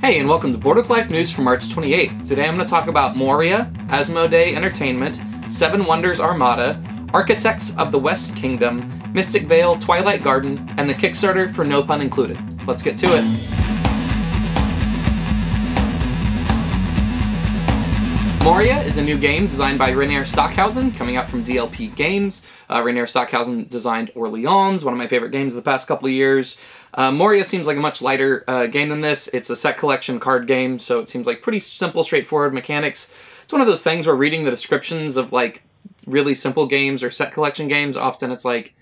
Hey, and welcome to Board with Life News for March 28th. Today I'm going to talk about Lauria, Asmoday Entertainment, Seven Wonders Armada, Architects of the West Kingdom, Mystic Vale, Twilight Garden, and the Kickstarter for No Pun Included. Let's get to it. Lauria is a new game designed by Rainier Stockhausen, coming out from DLP Games. Rainier Stockhausen designed Orleans, one of my favorite games of the past couple of years. Lauria seems like a much lighter game than this. It's a set collection card game, so it seems like pretty simple, straightforward mechanics. It's one of those things where reading the descriptions of like really simple games or set collection games, often it's like,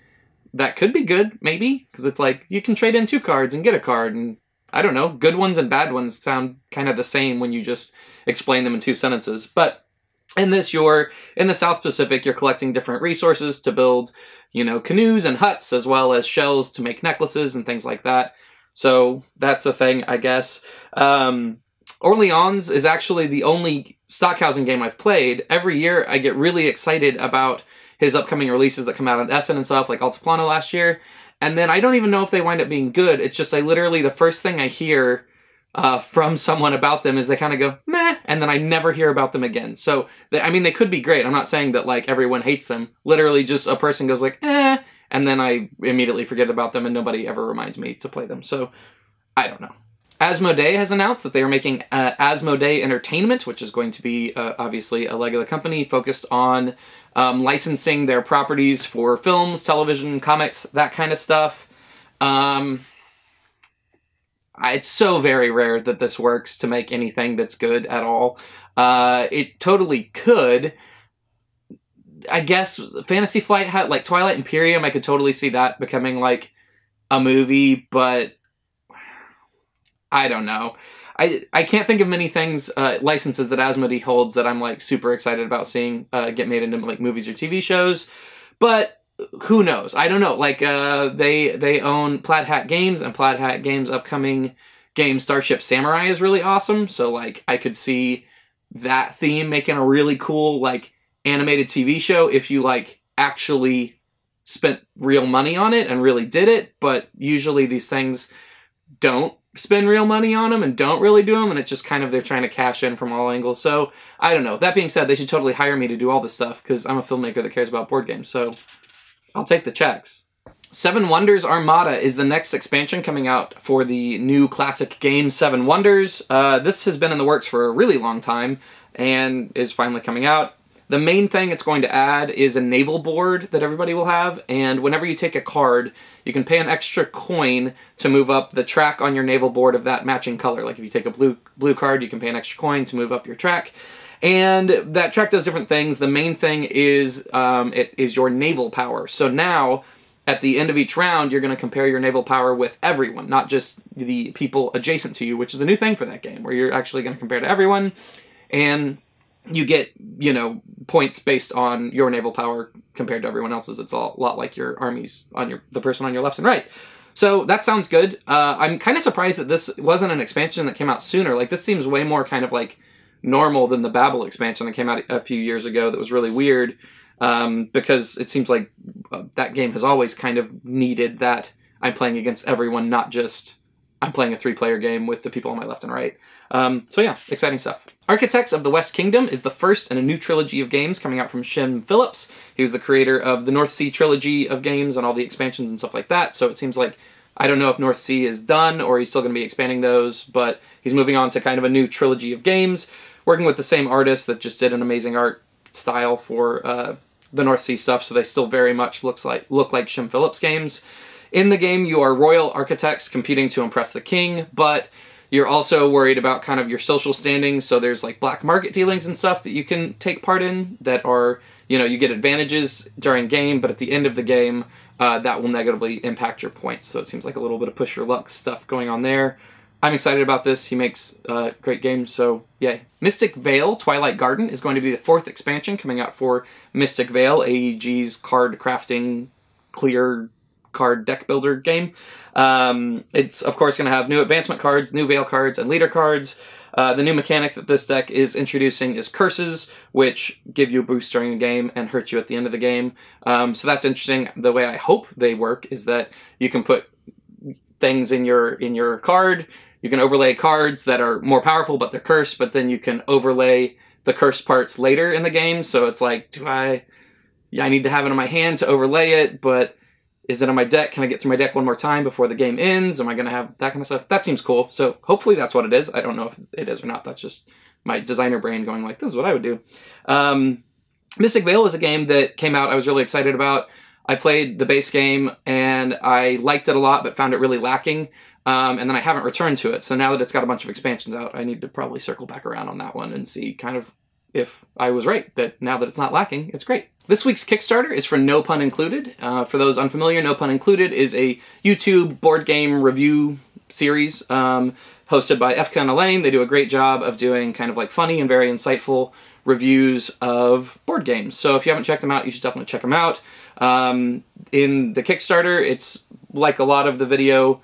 that could be good, maybe, because it's like, you can trade in 2 cards and get a card, and I don't know, good ones and bad ones sound kind of the same when you just explain them in 2 sentences. But in this, you're in the South Pacific, you're collecting different resources to build, you know, canoes and huts, as well as shells to make necklaces and things like that. So that's a thing, I guess. Orleans is actually the only Stockhausen game I've played. Every year I get really excited about his upcoming releases that come out on Essen and stuff, like Altiplano last year. And then I don't even know if they wind up being good. It's just literally the first thing I hear from someone about them is they kind of go, meh, and then I never hear about them again. So, I mean, they could be great. I'm not saying that, like, everyone hates them. Literally just a person goes like, eh, and then I immediately forget about them and nobody ever reminds me to play them. So, I don't know. Asmoday has announced that they are making Asmoday Entertainment, which is going to be, obviously, a leg of the company focused on licensing their properties for films, television, comics, that kind of stuff. It's so very rare that this works to make anything that's good at all. It totally could. I guess Fantasy Flight had, like, Twilight Imperium, I could totally see that becoming, like, a movie, but I don't know. I can't think of many things, licenses that Asmodee holds that I'm, like, super excited about seeing get made into, like, movies or TV shows, but who knows? I don't know. Like, they own Plaid Hat Games, and Plaid Hat Games' upcoming game Starship Samurai is really awesome, so, like, I could see that theme making a really cool, like, animated TV show if you, like, actually spent real money on it and really did it, but usually these things don't spend real money on them and don't really do them, and it's just kind of they're trying to cash in from all angles. So, I don't know. That being said, they should totally hire me to do all this stuff, because I'm a filmmaker that cares about board games, so I'll take the checks. Seven Wonders Armada is the next expansion coming out for the new classic game Seven Wonders. This has been in the works for a really long time and is finally coming out. The main thing it's going to add is a naval board that everybody will have, and whenever you take a card, you can pay an extra coin to move up the track on your naval board of that matching color. Like if you take a blue card, you can pay an extra coin to move up your track. And that track does different things. The main thing is it is your naval power. So now, at the end of each round, you're going to compare your naval power with everyone, not just the people adjacent to you, which is a new thing for that game, where you're actually going to compare to everyone, and you get, you know, points based on your naval power compared to everyone else's. It's a lot like your armies on the person on your left and right. So that sounds good. I'm kind of surprised that this wasn't an expansion that came out sooner. Like, this seems way more kind of like normal than the Babel expansion that came out a few years ago that was really weird, because it seems like that game has always kind of needed that I'm playing against everyone, not just I'm playing a 3-player game with the people on my left and right. So yeah, exciting stuff. Architects of the West Kingdom is the first in a new trilogy of games coming out from Shem Phillips. He was the creator of the North Sea trilogy of games and all the expansions and stuff like that, so it seems like, I don't know if North Sea is done or he's still going to be expanding those, but he's moving on to kind of a new trilogy of games, working with the same artist that just did an amazing art style for the North Sea stuff, so they still very much look like Shem Phillips games. In the game, you are royal architects competing to impress the king, but you're also worried about kind of your social standing, so there's like black market dealings and stuff that you can take part in that are, you know, you get advantages during game, but at the end of the game, that will negatively impact your points, so it seems like a little bit of push your luck stuff going on there. I'm excited about this. He makes great games, so yay. Mystic Vale Twilight Garden is going to be the 4th expansion coming out for Mystic Vale, AEG's card crafting, clear card deck builder game. It's, of course, going to have new advancement cards, new Vale cards, and leader cards. The new mechanic that this deck is introducing is curses, which give you a boost during a game and hurt you at the end of the game. So that's interesting. The way I hope they work is that you can put things in your card, you You can overlay cards that are more powerful, but they're cursed, but then you can overlay the cursed parts later in the game. So it's like, I need to have it in my hand to overlay it, but is it on my deck? Can I get through my deck one more time before the game ends? Am I going to have that kind of stuff? That seems cool. So hopefully that's what it is. I don't know if it is or not. That's just my designer brain going like, this is what I would do. Mystic Vale is a game that came out I was really excited about. I played the base game and I liked it a lot, but found it really lacking. And then I haven't returned to it. So now that it's got a bunch of expansions out, I need to probably circle back around on that one and see kind of if I was right, that now that it's not lacking, it's great. This week's Kickstarter is for No Pun Included. For those unfamiliar, No Pun Included is a YouTube board game review series hosted by Efka and Elaine. They do a great job of doing kind of like funny and very insightful reviews of board games. So if you haven't checked them out, you should definitely check them out. In the Kickstarter, it's like a lot of the video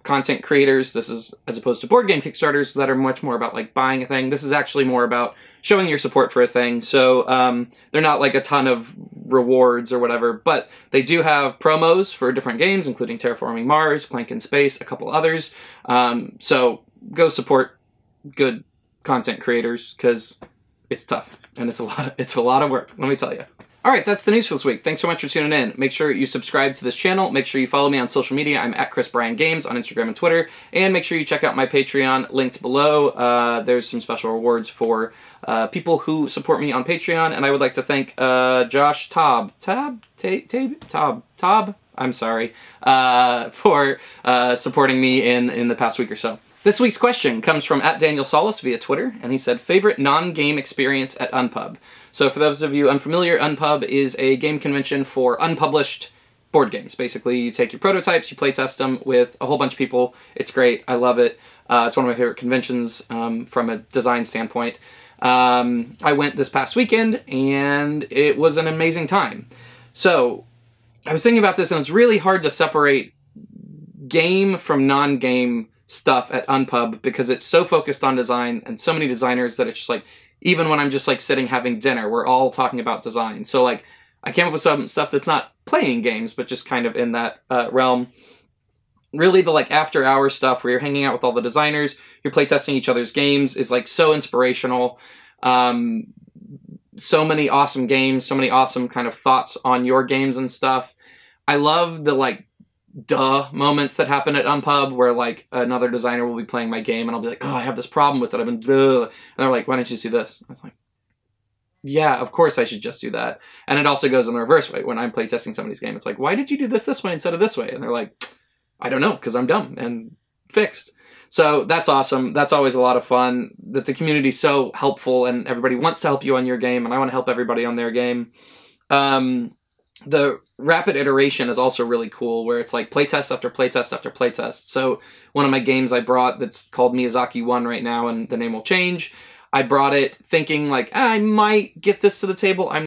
content creators. This is as opposed to board game Kickstarters that are much more about like buying a thing. This is actually more about showing your support for a thing. So they're not like a ton of rewards or whatever, but they do have promos for different games, including Terraforming Mars, Clank in Space, a couple others. So go support good content creators because it's tough and it's a lot of work, let me tell you. All right, that's the news for this week. Thanks so much for tuning in. Make sure you subscribe to this channel. Make sure you follow me on social media. I'm at Chris Bryan Games on Instagram and Twitter. And make sure you check out my Patreon linked below. There's some special rewards for people who support me on Patreon. And I would like to thank Josh Taub, I'm sorry, for supporting me in the past week or so. This week's question comes from @DanielSolis via Twitter, and he said, favorite non-game experience at Unpub. So for those of you unfamiliar, Unpub is a game convention for unpublished board games. Basically, you take your prototypes, you playtest them with a whole bunch of people. It's great. I love it. It's one of my favorite conventions from a design standpoint. I went this past weekend, and it was an amazing time. So I was thinking about this, and it's really hard to separate game from non-game stuff at Unpub because it's so focused on design and so many designers that it's just like, even when I'm just like sitting having dinner, we're all talking about design. So like I came up with some stuff that's not playing games, but just kind of in that realm. Really the like after hours stuff where you're hanging out with all the designers, you're playtesting each other's games is like so inspirational. So many awesome games, so many awesome kind of thoughts on your games and stuff. I love the like duh moments that happen at Unpub where like another designer will be playing my game and I'll be like, oh, I have this problem with it. I've been duh. And they're like, why don't you do this? And I was like, yeah, of course I should just do that. And it also goes in the reverse way. When I'm playtesting somebody's game, it's like, why did you do this way instead of this way? And they're like, I don't know, because I'm dumb and fixed. So that's awesome. That's always a lot of fun. That the community's so helpful and everybody wants to help you on your game and I want to help everybody on their game. The rapid iteration is also really cool where it's like playtest after playtest after playtest. So one of my games I brought that's called Miyazaki 1 right now and the name will change. I brought it thinking like, I might get this to the table. I'm